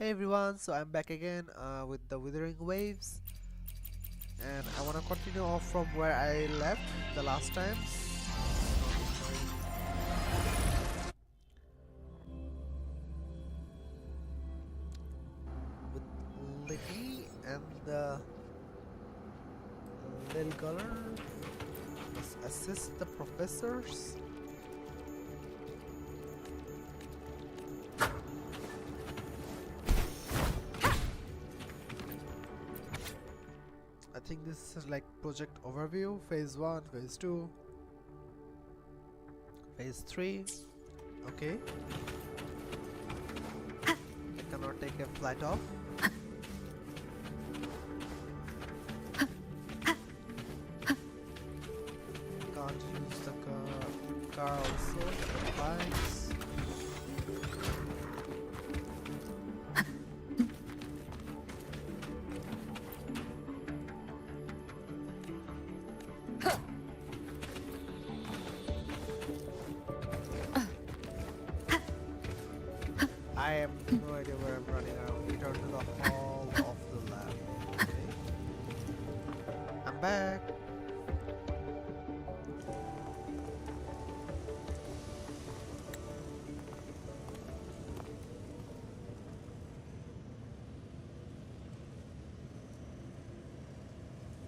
Hey everyone, so I'm back again with the Wuthering Waves, and I want to continue off from where I left the last time. With Liddy and the little girl must assist the professors. I think this is like project overview, phase 1, phase 2, phase 3. Okay. I cannot take a flight off. Can't use the car also, the bikes. I have no idea where I'm running around. Return to the hall of the lab. Okay. I'm back.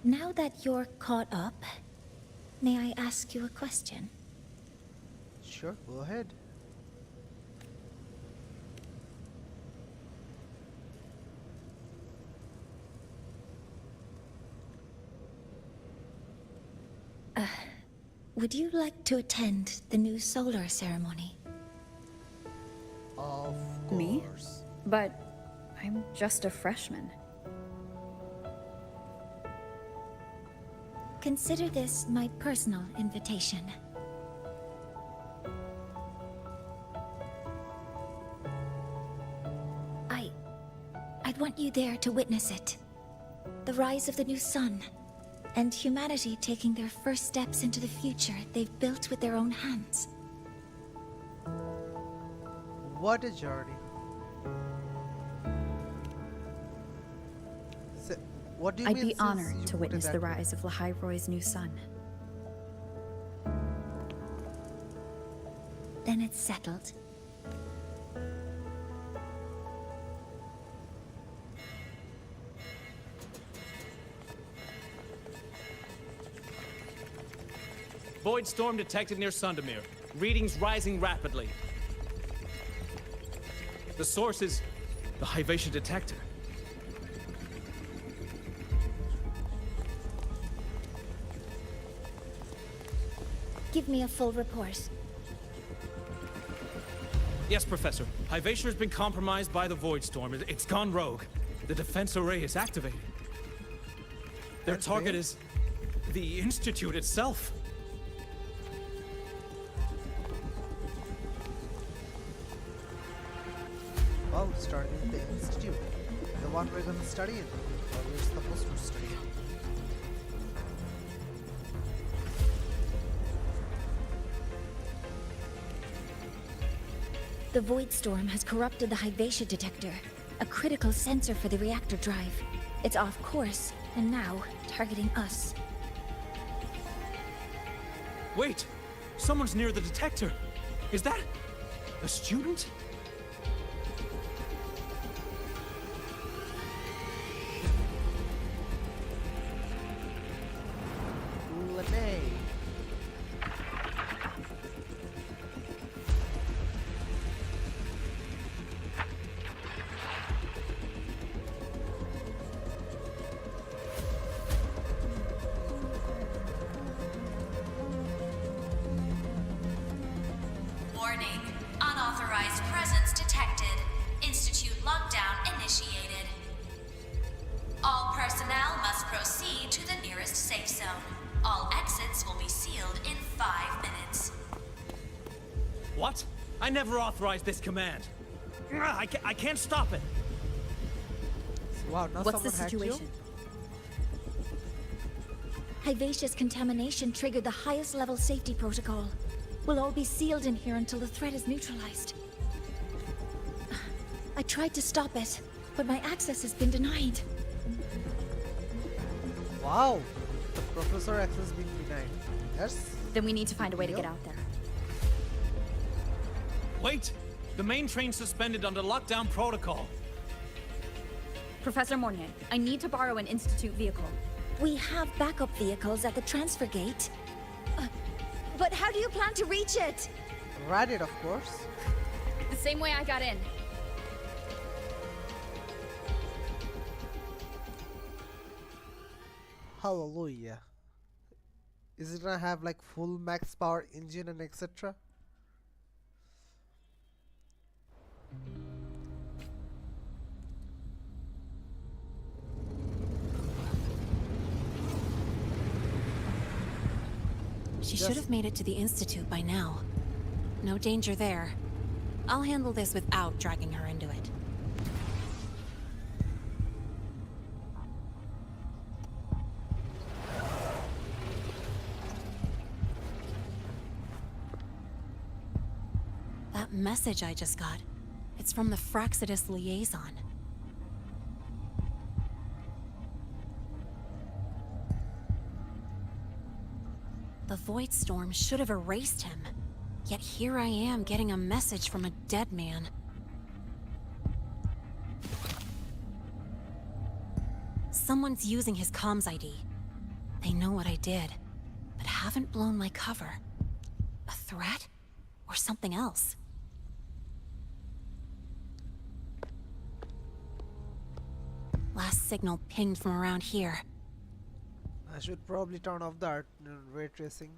Now that you're caught up, may I ask you a question? Sure, go ahead. Would you like to attend the new solar ceremony? Of Me? course. But I'm just a freshman. Consider this my personal invitation. I'd want you there to witness it. The rise of the new sun, and humanity taking their first steps into the future they've built with their own hands. What a journey. So, what do you I'd mean be since honored you to put it witness that the way? rise of Lahai-Roy's new sun. Then it's settled. Void storm detected near Sundamir. Readings rising rapidly. The source is the Hyvatia detector. Give me a full report. Yes, Professor. Hyvatia has been compromised by the Void storm. It's gone rogue. The defense array is activated. Their That's target big. is the Institute itself. Wow, starting in the institute. The one we're gonna study in. Or we're supposed to study in. The Void Storm has corrupted the Hyvatia detector, a critical sensor for the reactor drive. It's off course, and now targeting us. Wait! Someone's near the detector. Is that a student? Lene. Warning. Unauthorized presence detected. Institute lockdown initiated. All personnel must proceed to the nearest safe zone. All exits will be sealed in 5 minutes. What? I never authorized this command. I can't stop it. Wow, now What's the someone hacked you? situation? Hyvatia's contamination triggered the highest level safety protocol. We'll all be sealed in here until the threat is neutralized. I tried to stop it, but my access has been denied. Wow, the professor access being denied. Yes. Then we need to find a way to get out there. Wait! The main train's suspended under lockdown protocol. Professor Mornier, I need to borrow an Institute vehicle. We have backup vehicles at the transfer gate. But how do you plan to reach it? Ride it, of course. The same way I got in. Hallelujah. Is it gonna have like full max power engine and etc.? She should have made it to the Institute by now. No danger there. I'll handle this without dragging her into it. That message I just got, it's from the Fraxidus liaison. The Void Storm should have erased him. Yet here I am getting a message from a dead man. Someone's using his comms ID. They know what I did, but haven't blown my cover. A threat? Or something else? Last signal pinged from around here. I should probably turn off the ray tracing.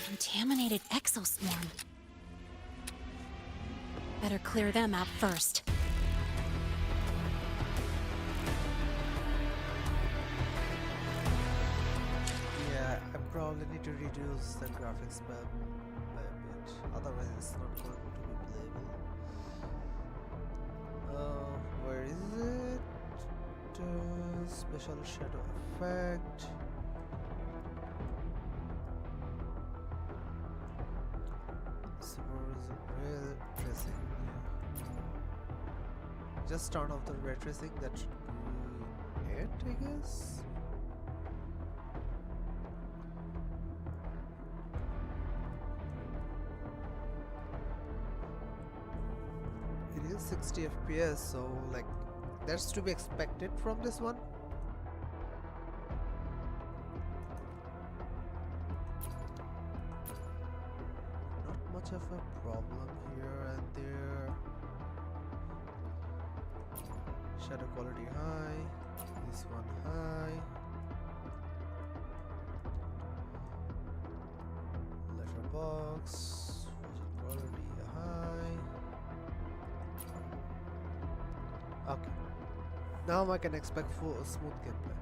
Contaminated exoswarm. Better clear them out first. Yeah, I probably need to reduce the graphics by a bit. Otherwise, it's not going to be playable. Where is it? Special shadow effect. Ray tracing. Just turn off the ray tracing. That should be it, I guess. It is 60 FPS, so like that's to be expected from this one. Not much of a problem here and there. Shadow quality high, this one high. Letterbox, quality high. Okay. Now I can expect full smooth gameplay.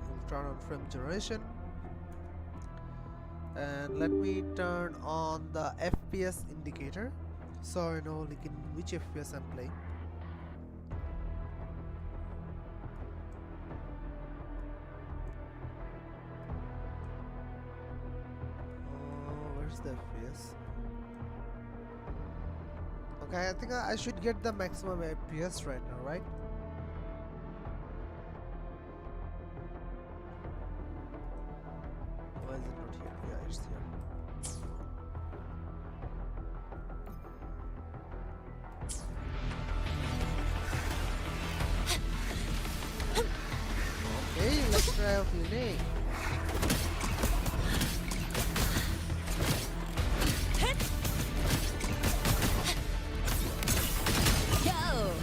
We'll turn on frame generation. And let me turn on the FPS indicator so I know like in which FPS I'm playing. Where's the FPS? Okay, I think I should get the maximum FPS right now, right? Why is it not here? Yeah, it's here. Okay, let's try out Lene.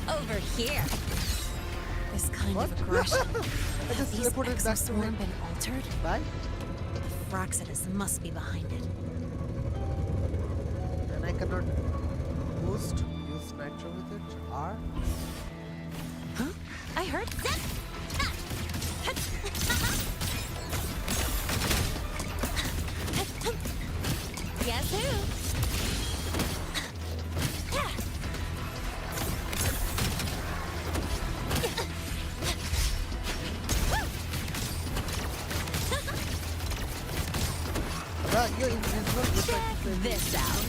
Over here. This kind What? of aggression. I just Have these teleported back to exoswarm him. been altered? Bye. The Fraxidus must be behind it. And I cannot boost, use nitro with it. R. Huh? I heard that. Guess who? you're invisible. Just like Check this out.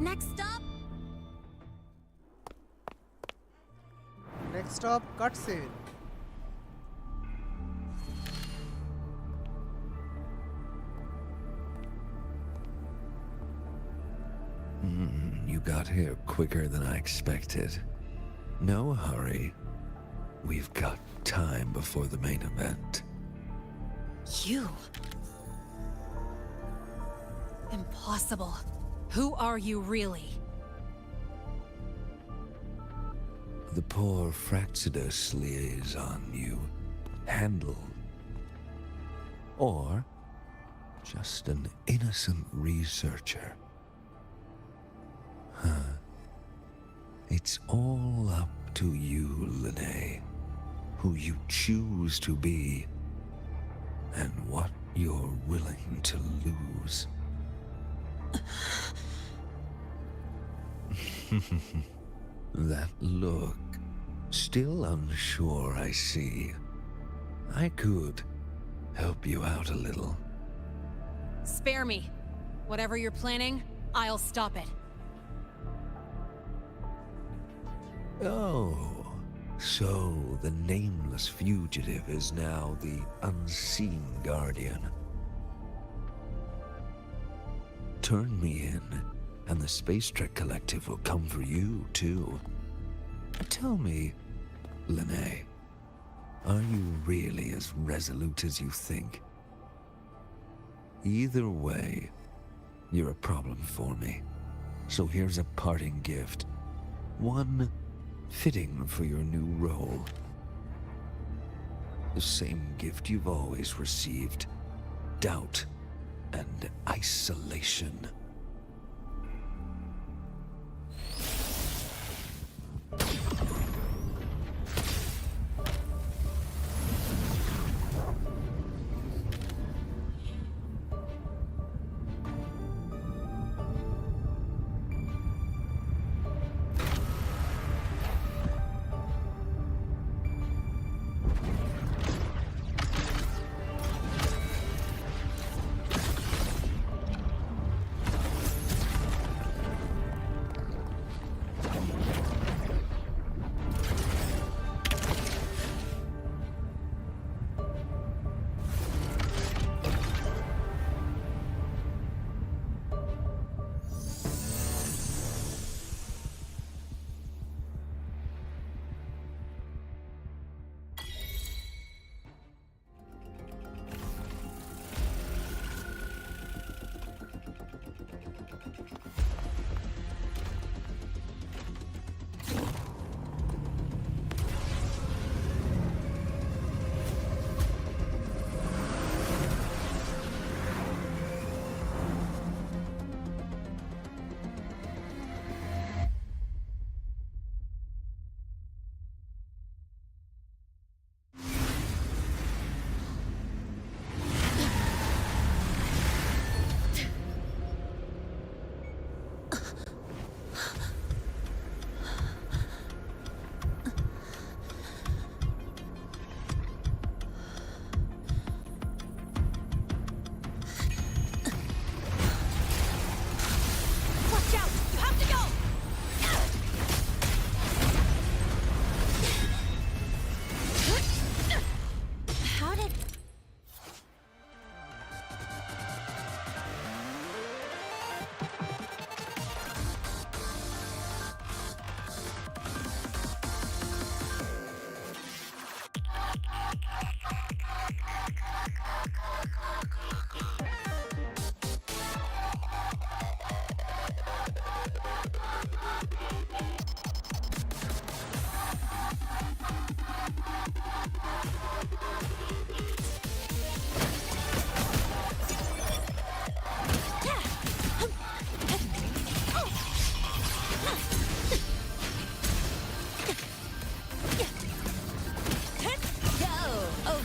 Next stop. Next stop, cutscene. You got here quicker than I expected. No hurry. We've got time before the main event. You. Impossible. Who are you really? The poor Fraxidus liaison you handled. Or just an innocent researcher. It's all up to you, Lene, who you choose to be, and what you're willing to lose. That look, still unsure, I see. I could help you out a little. Spare me. Whatever you're planning, I'll stop it. Oh, so the nameless fugitive is now the unseen guardian. Turn me in, and the Space Trek Collective will come for you, too. Tell me, Lene, are you really as resolute as you think? Either way, you're a problem for me. So here's a parting gift. One fitting for your new role. The same gift you've always received. Doubt and isolation.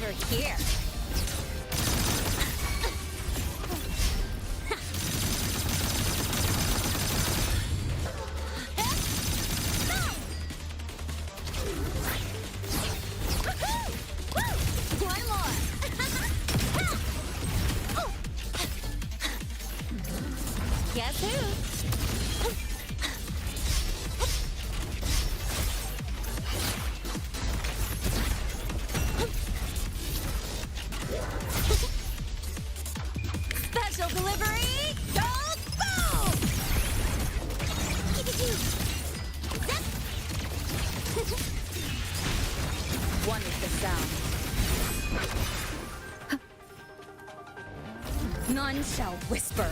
over here. One more. Guess who? Special delivery! Go, go! One is the sound. None shall whisper.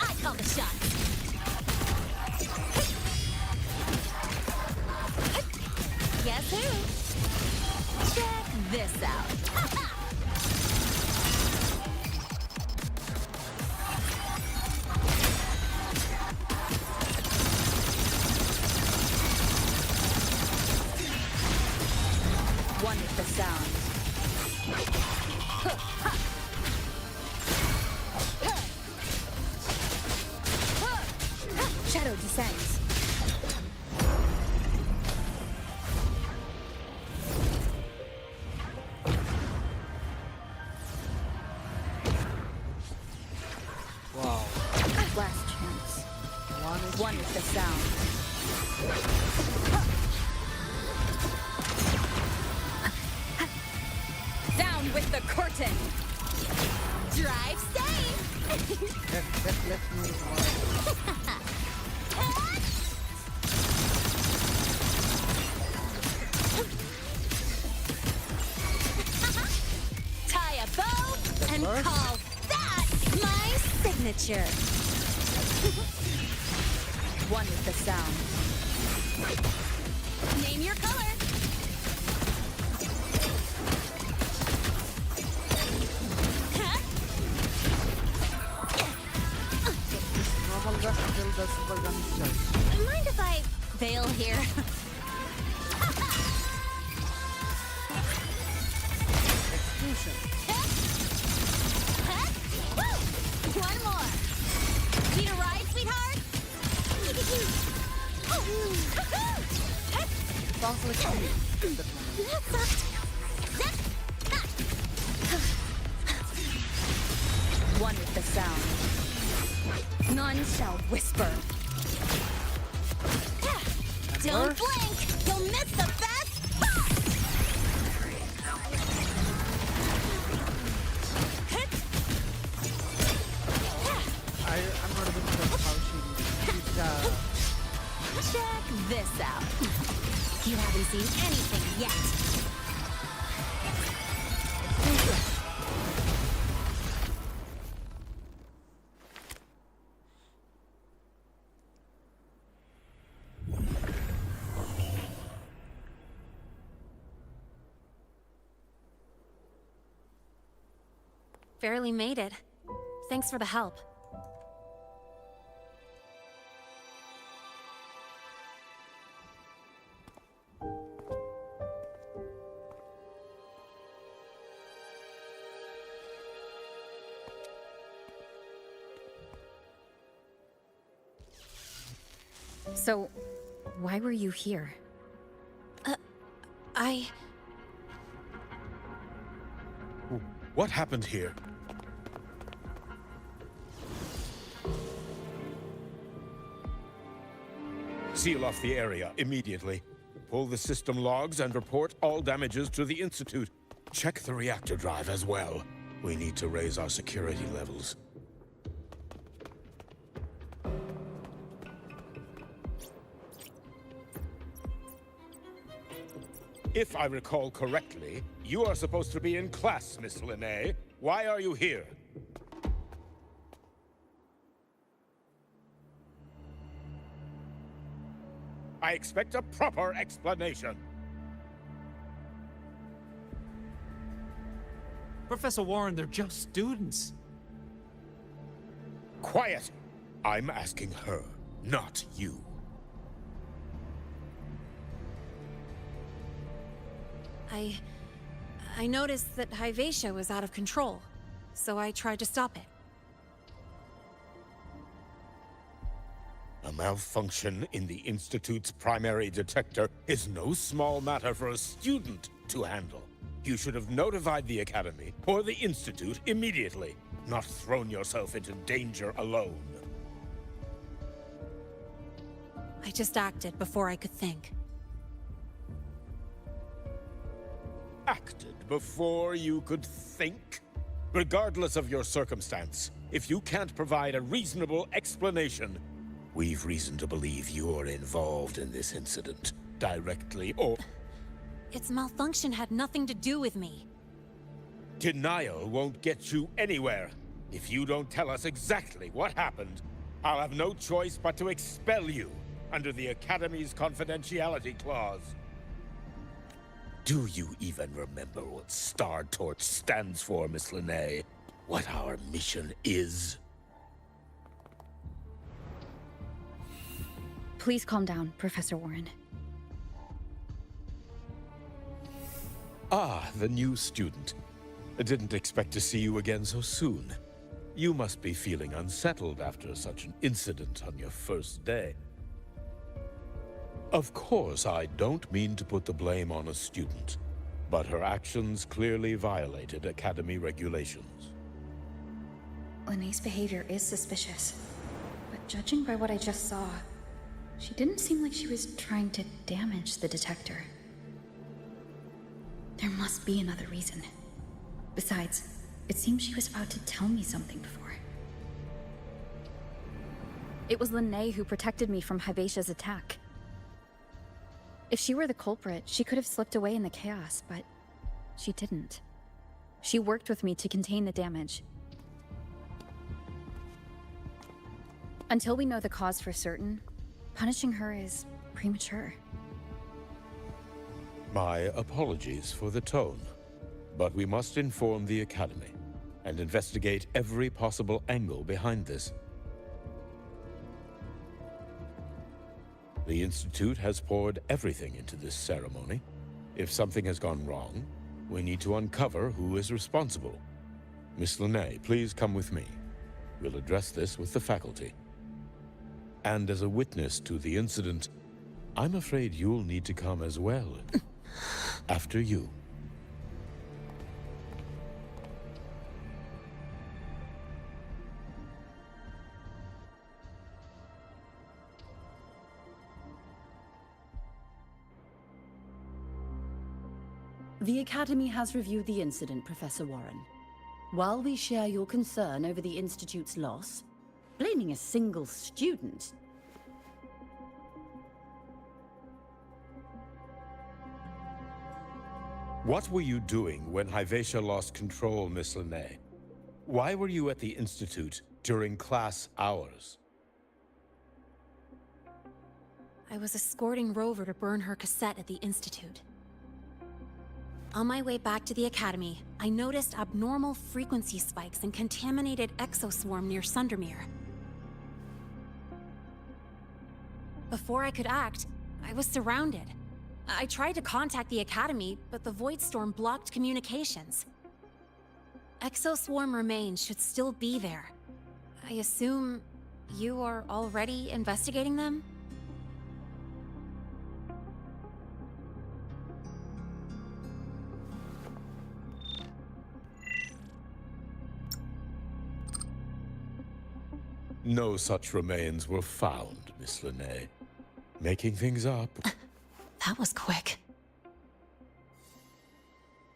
I call the shot. Guess who? Check this out. One is the sound. Shadow descends. Wow. Last chance. One is the sound. Down with the curtain. Drive safe. Let's move Tie a bow and first? call that my signature. One is the sound. Name your color. normal gun until the super gun is charged. Mind if I bail here? Execution. One more. Need a ride, sweetheart? Sounds like me. One with the sound. None shall whisper. Don't blink! You'll miss the best part! I'm not even sure how she Check this out. You haven't seen anything yet. Barely made it. Thanks for the help. So, why were you here? What happened here? Seal off the area immediately. Pull the system logs and report all damages to the Institute. Check the reactor drive as well. We need to raise our security levels. If I recall correctly, you are supposed to be in class, Miss Linnae. Why are you here? I expect a proper explanation. Professor Warren, they're just students. Quiet! I'm asking her, not you. I noticed that Hyvatia was out of control, so I tried to stop it. A malfunction in the Institute's primary detector is no small matter for a student to handle. You should have notified the Academy or the Institute immediately, not thrown yourself into danger alone. I just acted before I could think. Acted before you could think? Regardless of your circumstance, if you can't provide a reasonable explanation, we've reason to believe you're involved in this incident, directly or... Its malfunction had nothing to do with me. Denial won't get you anywhere. If you don't tell us exactly what happened, I'll have no choice but to expel you under the Academy's confidentiality clause. Do you even remember what Star Torch stands for, Miss Linnae? What our mission is? Please calm down, Professor Warren. Ah, the new student. I didn't expect to see you again so soon. You must be feeling unsettled after such an incident on your first day. Of course, I don't mean to put the blame on a student, but her actions clearly violated Academy regulations. Linnae's behavior is suspicious, but judging by what I just saw, she didn't seem like she was trying to damage the detector. There must be another reason. Besides, it seemed she was about to tell me something before. It was Linnae who protected me from Hyvatia's attack. If she were the culprit, she could have slipped away in the chaos, but she didn't. She worked with me to contain the damage. Until we know the cause for certain, punishing her is premature. My apologies for the tone, but we must inform the Academy and investigate every possible angle behind this. The Institute has poured everything into this ceremony. If something has gone wrong, we need to uncover who is responsible. Miss Linnae, please come with me. We'll address this with the faculty. And as a witness to the incident, I'm afraid you'll need to come as well. After you. The Academy has reviewed the incident, Professor Warren. While we share your concern over the Institute's loss, blaming a single student... What were you doing when Hyvatia lost control, Miss Linnae? Why were you at the Institute during class hours? I was escorting Rover to burn her cassette at the Institute. On my way back to the Academy, I noticed abnormal frequency spikes and contaminated exoswarm near Sundermere. Before I could act, I was surrounded. I tried to contact the Academy, but the Void Storm blocked communications. Exoswarm remains should still be there. I assume you are already investigating them? No such remains were found, Miss Linnae. Making things up. That was quick.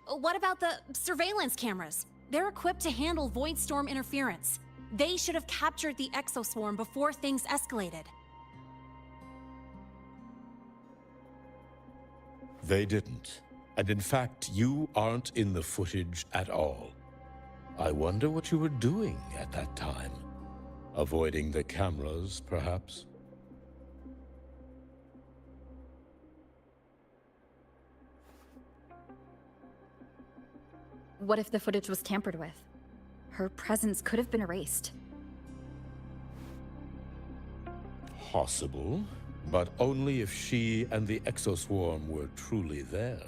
What about the surveillance cameras? They're equipped to handle Void Storm interference. They should have captured the exoswarm before things escalated. They didn't. And in fact, you aren't in the footage at all. I wonder what you were doing at that time. Avoiding the cameras, perhaps? What if the footage was tampered with? Her presence could have been erased. Possible, but only if she and the exoswarm were truly there.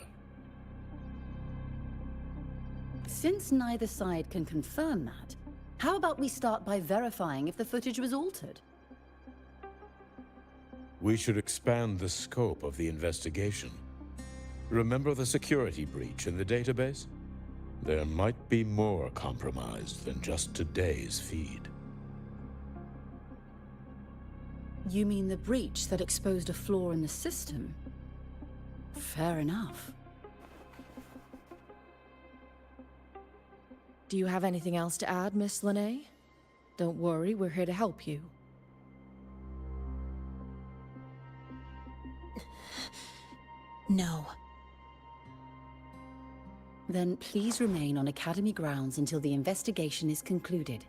Since neither side can confirm that, how about we start by verifying if the footage was altered? We should expand the scope of the investigation. Remember the security breach in the database? There might be more compromised than just today's feed. You mean the breach that exposed a flaw in the system? Fair enough. Do you have anything else to add, Miss Lene? Don't worry, we're here to help you. No. Then please remain on Academy grounds until the investigation is concluded.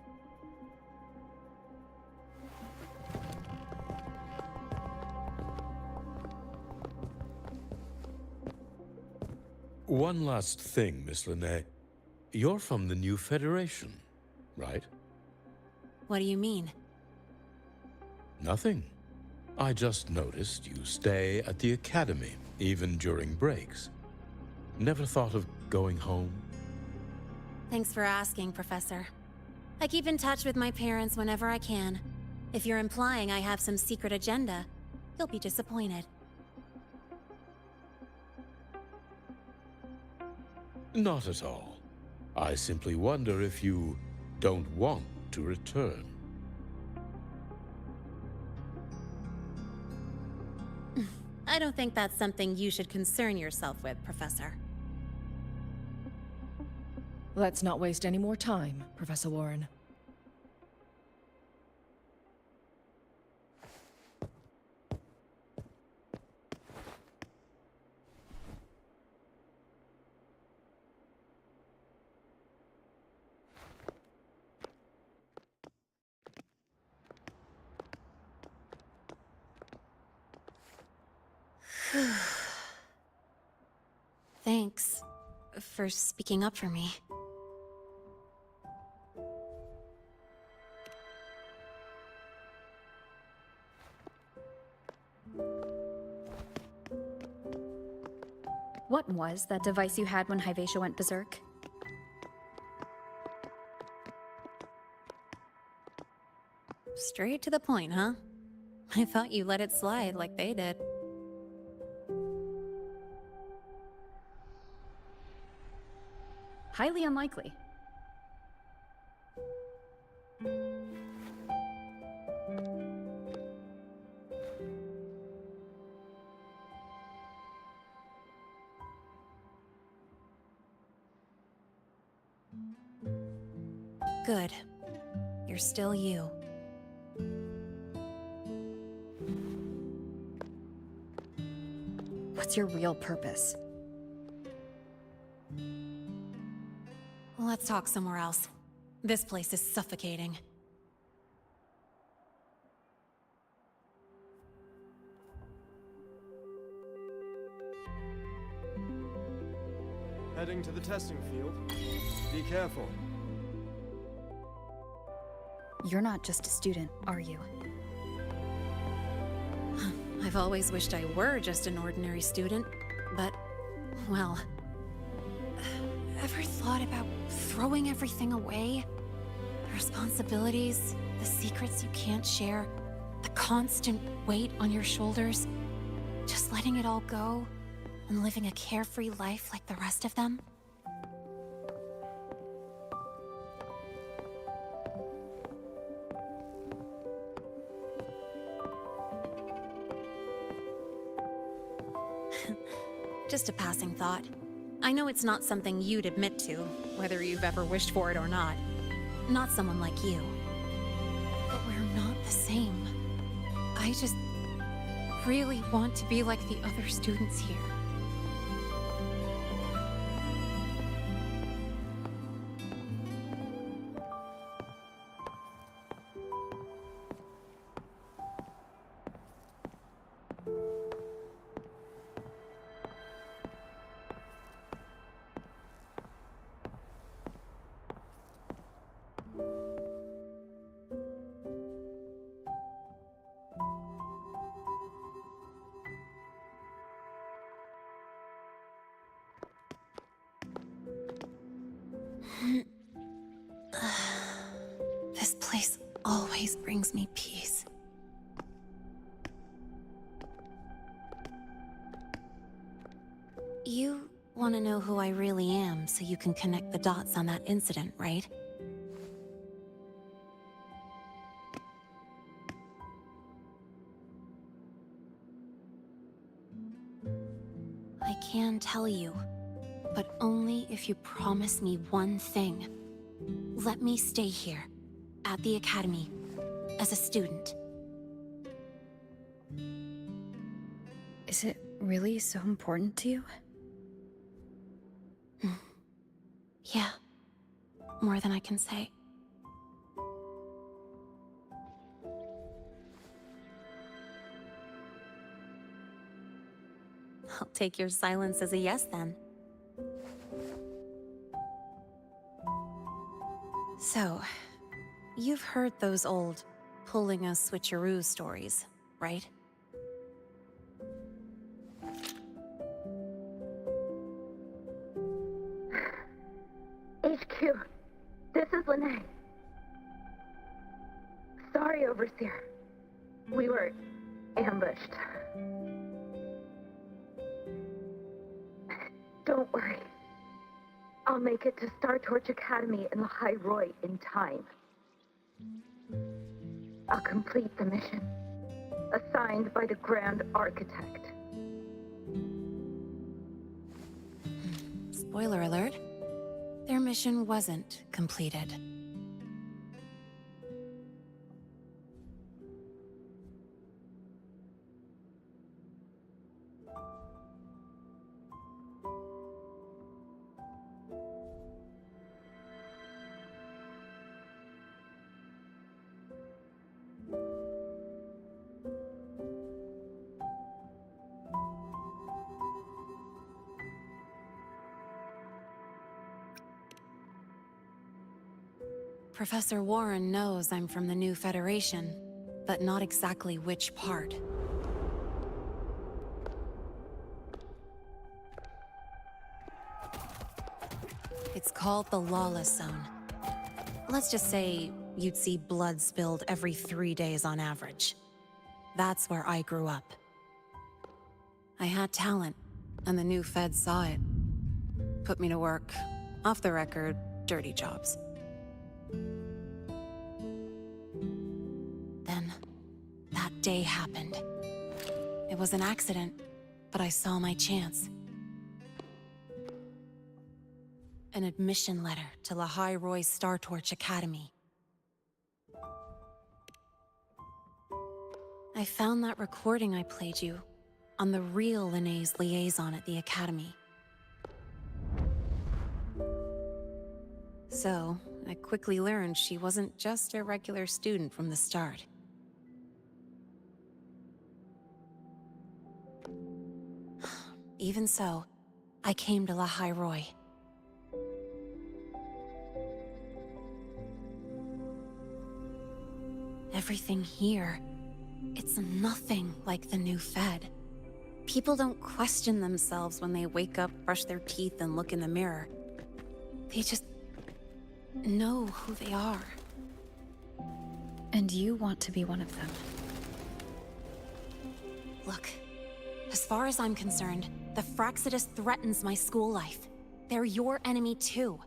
One last thing, Miss Lene. You're from the new Federation, right? What do you mean? Nothing. I just noticed you stay at the Academy, even during breaks. Never thought of going home? Thanks for asking, Professor. I keep in touch with my parents whenever I can. If you're implying I have some secret agenda, you'll be disappointed. Not at all. I simply wonder if you don't want to return. I don't think that's something you should concern yourself with, Professor. Let's not waste any more time, Professor Warren. Thanks for speaking up for me. What was that device you had when Hyvatia went berserk? Straight to the point, huh? I thought you let it slide like they did. Highly unlikely. Good. You're still you. What's your real purpose? Let's talk somewhere else. This place is suffocating. Heading to the testing field. Be careful. You're not just a student, are you? I've always wished I were just an ordinary student, but, well... Ever thought about throwing everything away? The responsibilities, the secrets you can't share, the constant weight on your shoulders. Just letting it all go, and living a carefree life like the rest of them? Just a passing thought. I know it's not something you'd admit to, whether you've ever wished for it or not. Not someone like you. But we're not the same. I just really want to be like the other students here. always brings me peace. You want to know who I really am so you can connect the dots on that incident, right? I can tell you, but only if you promise me one thing. Let me stay here, at the Academy, as a student. Is it really so important to you? Yeah, more than I can say. I'll take your silence as a yes, then. So, you've heard those old pulling a switcheroo stories, right? HQ, this is Lene. Sorry, Overseer. We were ambushed. Don't worry. I'll make it to Star Torch Academy in the High Roy in time. I'll complete the mission, assigned by the Grand Architect. Spoiler alert. Their mission wasn't completed. Professor Warren knows I'm from the new Federation, but not exactly which part. It's called the Lawless Zone. Let's just say you'd see blood spilled every 3 days on average. That's where I grew up. I had talent, and the new Fed saw it. Put me to work, off the record, dirty jobs. Then, that day happened. It was an accident, but I saw my chance. An admission letter to La High Roy Star Torch Academy. I found that recording I played you on the real Lene's liaison at the Academy. So, I quickly learned she wasn't just a regular student from the start. Even so, I came to La High Roy. Everything here, it's nothing like the new Fed. People don't question themselves when they wake up, brush their teeth, and look in the mirror. They just know who they are. And you want to be one of them. Look, as far as I'm concerned, the Fraxidus threatens my school life. They're your enemy too.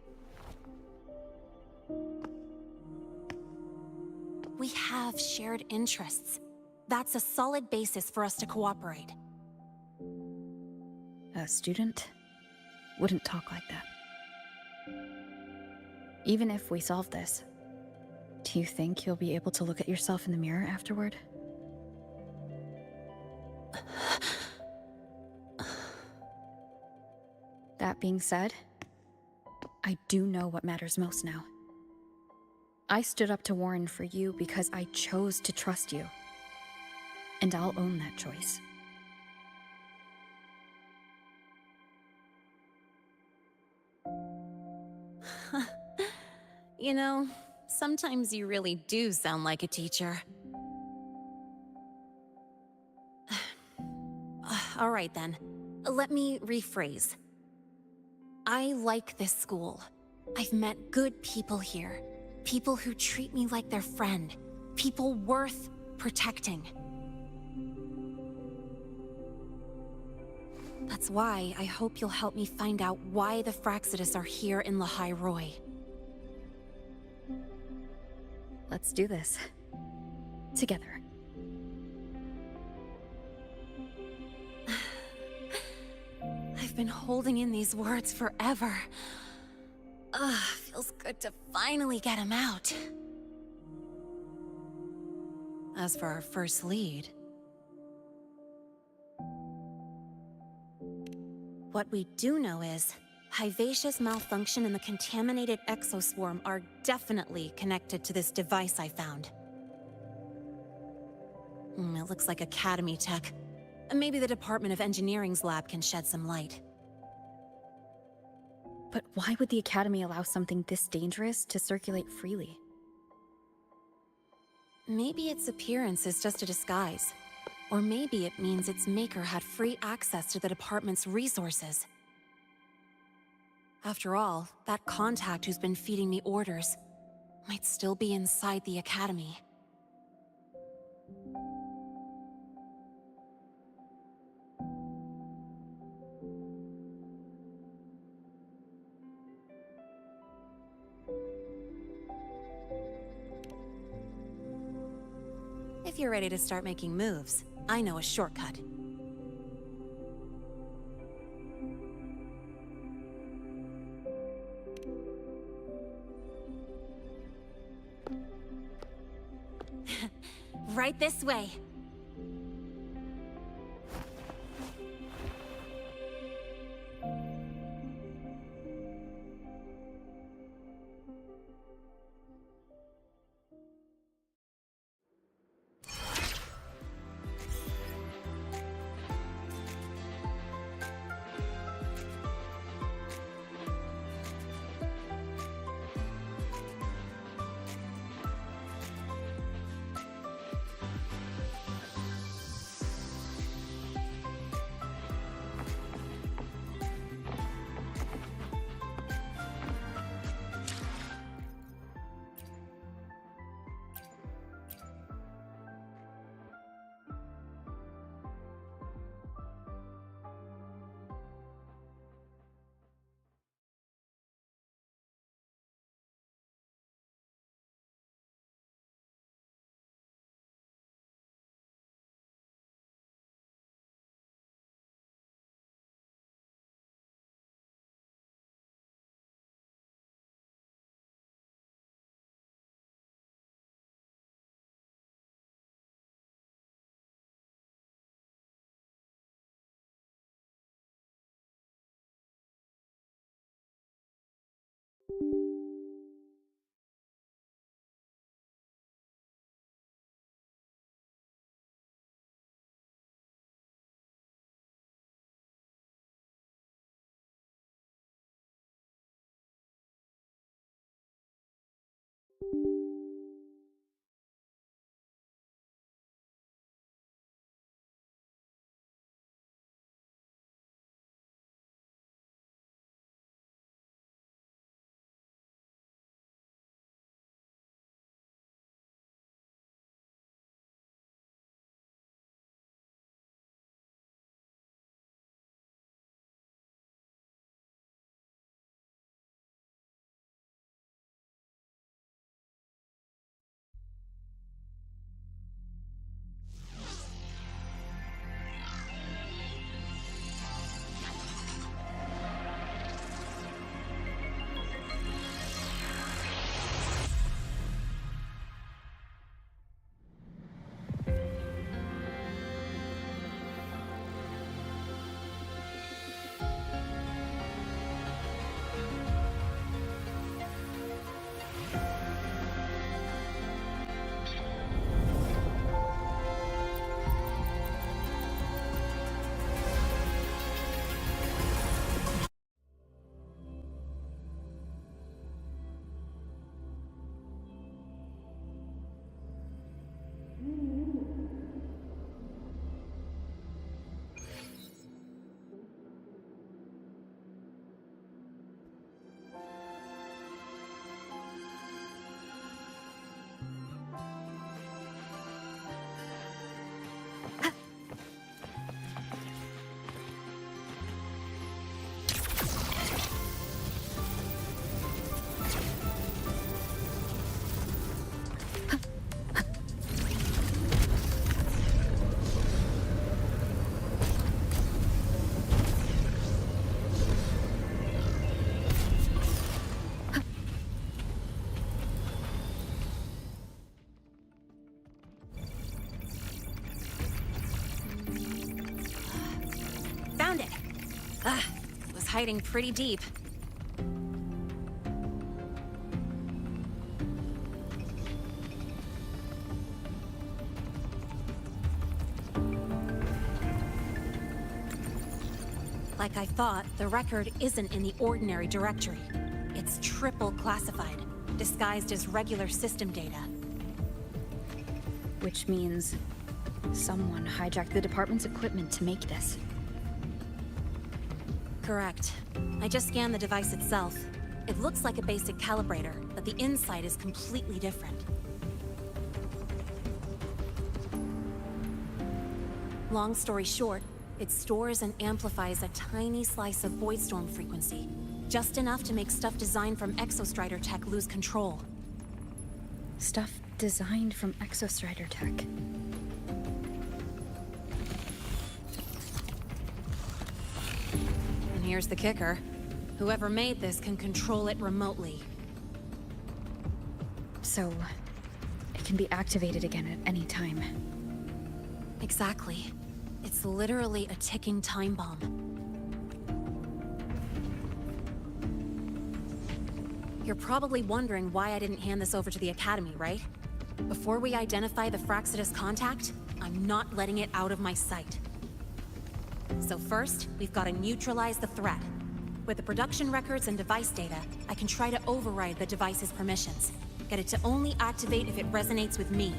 We have shared interests. That's a solid basis for us to cooperate. A student wouldn't talk like that. Even if we solve this, do you think you'll be able to look at yourself in the mirror afterward? That being said, I do know what matters most now. I stood up to Warren for you because I chose to trust you. And I'll own that choice. You know, sometimes you really do sound like a teacher. All right then, let me rephrase. I like this school. I've met good people here. People who treat me like their friend. People worth protecting. That's why I hope you'll help me find out why the Fraxidus are here in Lahai Roi. Let's do this. Together. I've been holding in these words forever. Ugh, feels good to finally get them out. As for our first lead... what we do know is, Hyvatia's malfunction and the contaminated exoswarm are definitely connected to this device I found. It looks like Academy tech. Maybe the Department of Engineering's lab can shed some light. But why would the Academy allow something this dangerous to circulate freely? Maybe its appearance is just a disguise. Or maybe it means its maker had free access to the department's resources. After all, that contact who's been feeding me orders might still be inside the Academy. If you're ready to start making moves, I know a shortcut. Right this way. found it! Ah, it was hiding pretty deep. Like I thought, the record isn't in the ordinary directory. It's triple classified, disguised as regular system data. Which means someone hijacked the department's equipment to make this. Correct. I just scanned the device itself. It looks like a basic calibrator, but the inside is completely different. Long story short, it stores and amplifies a tiny slice of Voidstorm frequency. Just enough to make stuff designed from Exostrider tech lose control. Stuff designed from Exostrider tech. And here's the kicker. Whoever made this can control it remotely. So, it can be activated again at any time. Exactly. It's literally a ticking time bomb. You're probably wondering why I didn't hand this over to the Academy, right? Before we identify the Fraxidus contact, I'm not letting it out of my sight. So first, we've got to neutralize the threat. With the production records and device data, I can try to override the device's permissions. Get it to only activate if it resonates with me.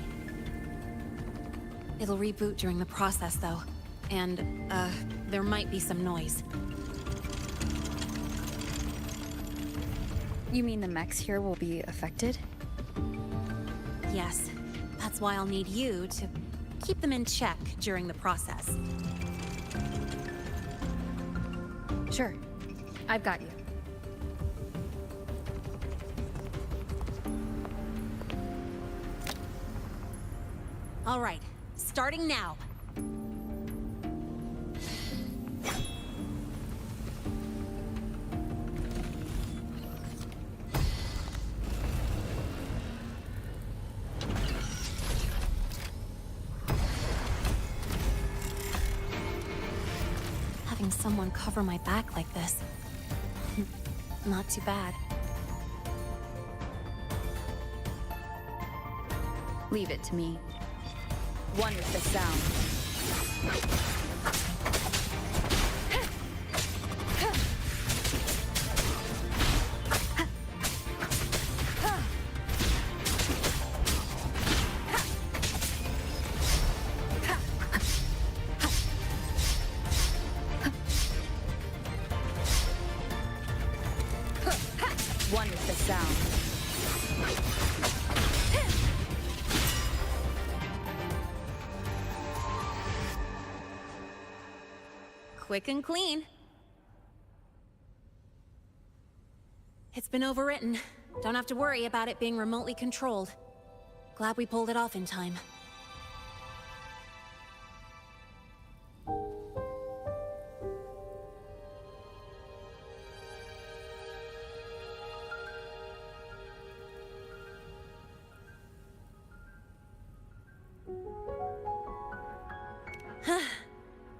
It'll reboot during the process, though. And, there might be some noise. You mean the mechs here will be affected? Yes. That's why I'll need you to keep them in check during the process. Sure. I've got you. All right. Starting now. Having someone cover my back like this. Not too bad. Leave it to me. One with the sound. One with the sound. Quick and clean. It's been overwritten. Don't have to worry about it being remotely controlled. Glad we pulled it off in time.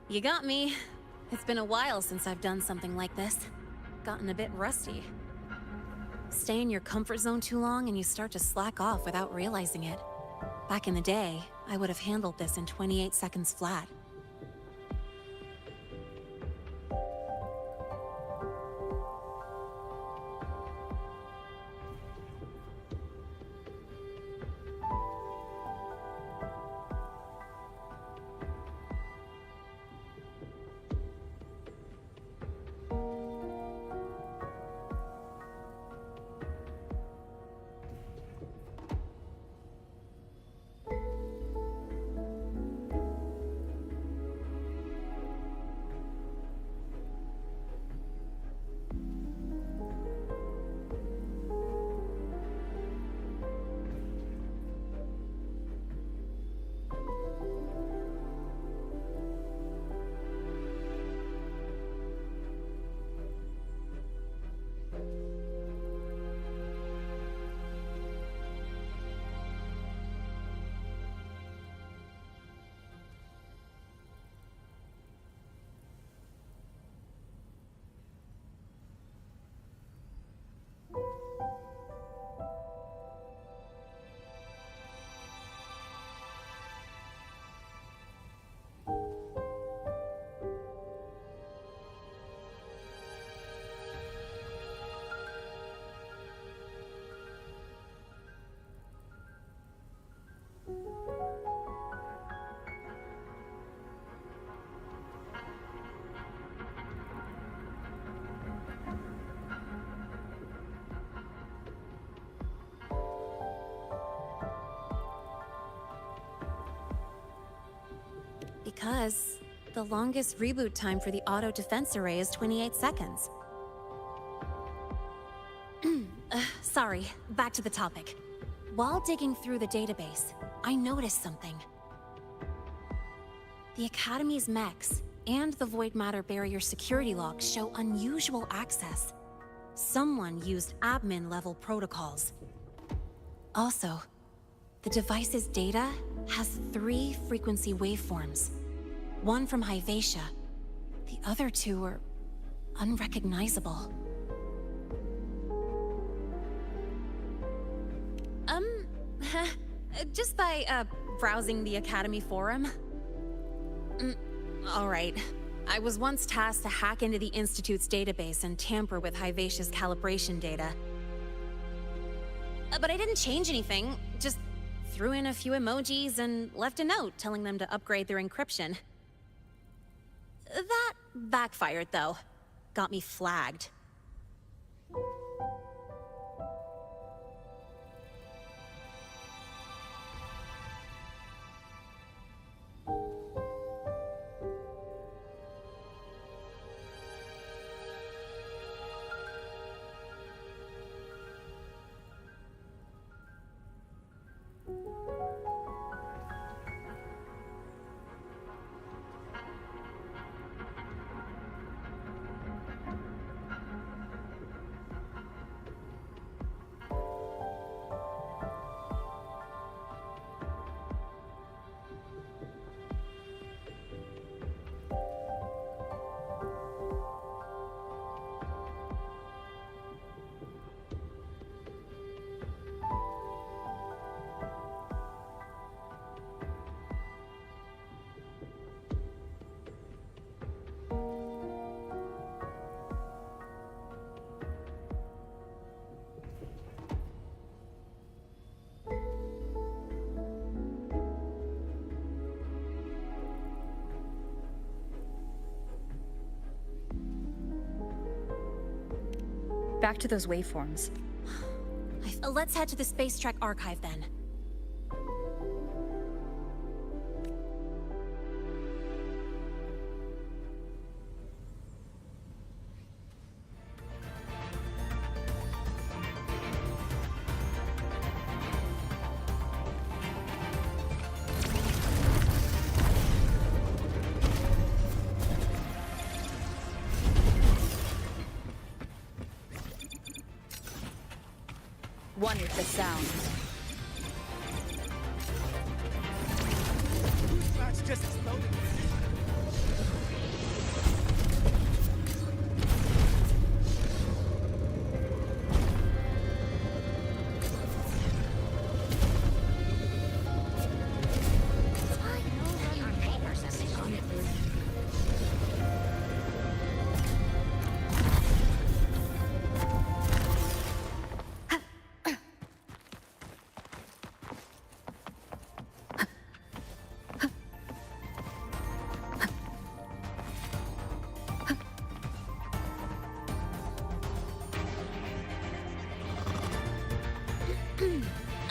You got me. It's been a while since I've done something like this. Gotten a bit rusty. Stay in your comfort zone too long and you start to slack off without realizing it. Back in the day, I would have handled this in 28 seconds flat. Because the longest reboot time for the auto defense array is 28 seconds. Sorry, back to the topic. While digging through the database, I noticed something. The Academy's mechs and the Void Matter Barrier security logs show unusual access. Someone used admin-level protocols. Also, the device's data has 3 frequency waveforms. One from Hyvatia. The other 2 are unrecognizable. Just by, browsing the Academy forum. Alright. I was once tasked to hack into the Institute's database and tamper with Hyvatia's calibration data. But I didn't change anything, just threw in a few emojis and left a note telling them to upgrade their encryption. That backfired, though. Got me flagged. Back to those waveforms. Let's head to the Space Trek archive then. One with the sound. That's just exploded.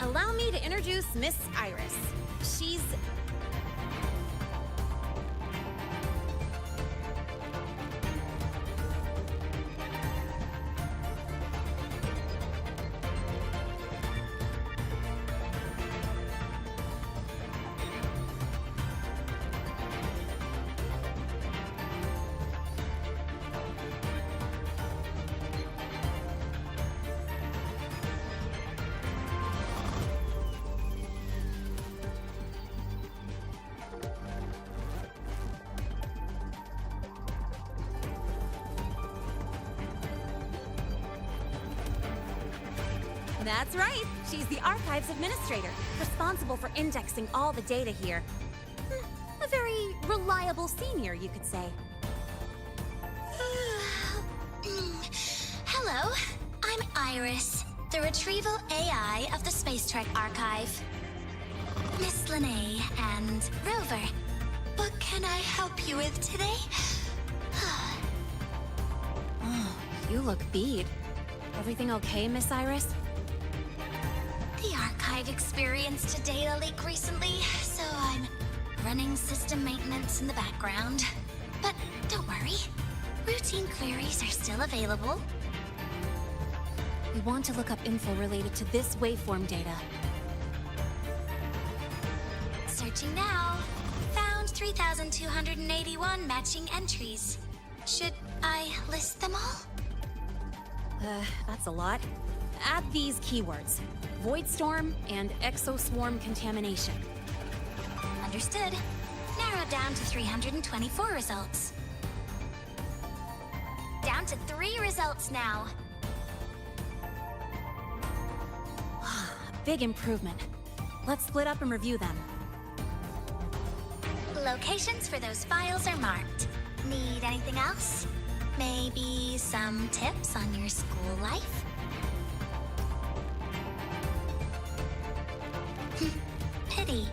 Allow me to introduce Miss Iris. She's... That's right. She's the Archives Administrator, responsible for indexing all the data here. A very reliable senior, you could say. Hello, I'm Iris, the retrieval AI of the Space Trek Archive. Miss Lene and Rover, what can I help you with today? Oh, you look beat. Everything okay, Miss Iris? The Archive experienced a data leak recently, so I'm running system maintenance in the background. But don't worry, routine queries are still available. We want to look up info related to this waveform data. Searching now. Found 3,281 matching entries. Should I list them all? That's a lot. Add these keywords: Voidstorm and Exoswarm contamination. Understood. Narrowed down to 324 results. Down to 3 results now. Big improvement. Let's split up and review them. Locations for those files are marked. Need anything else? Maybe some tips on your school life? Pity.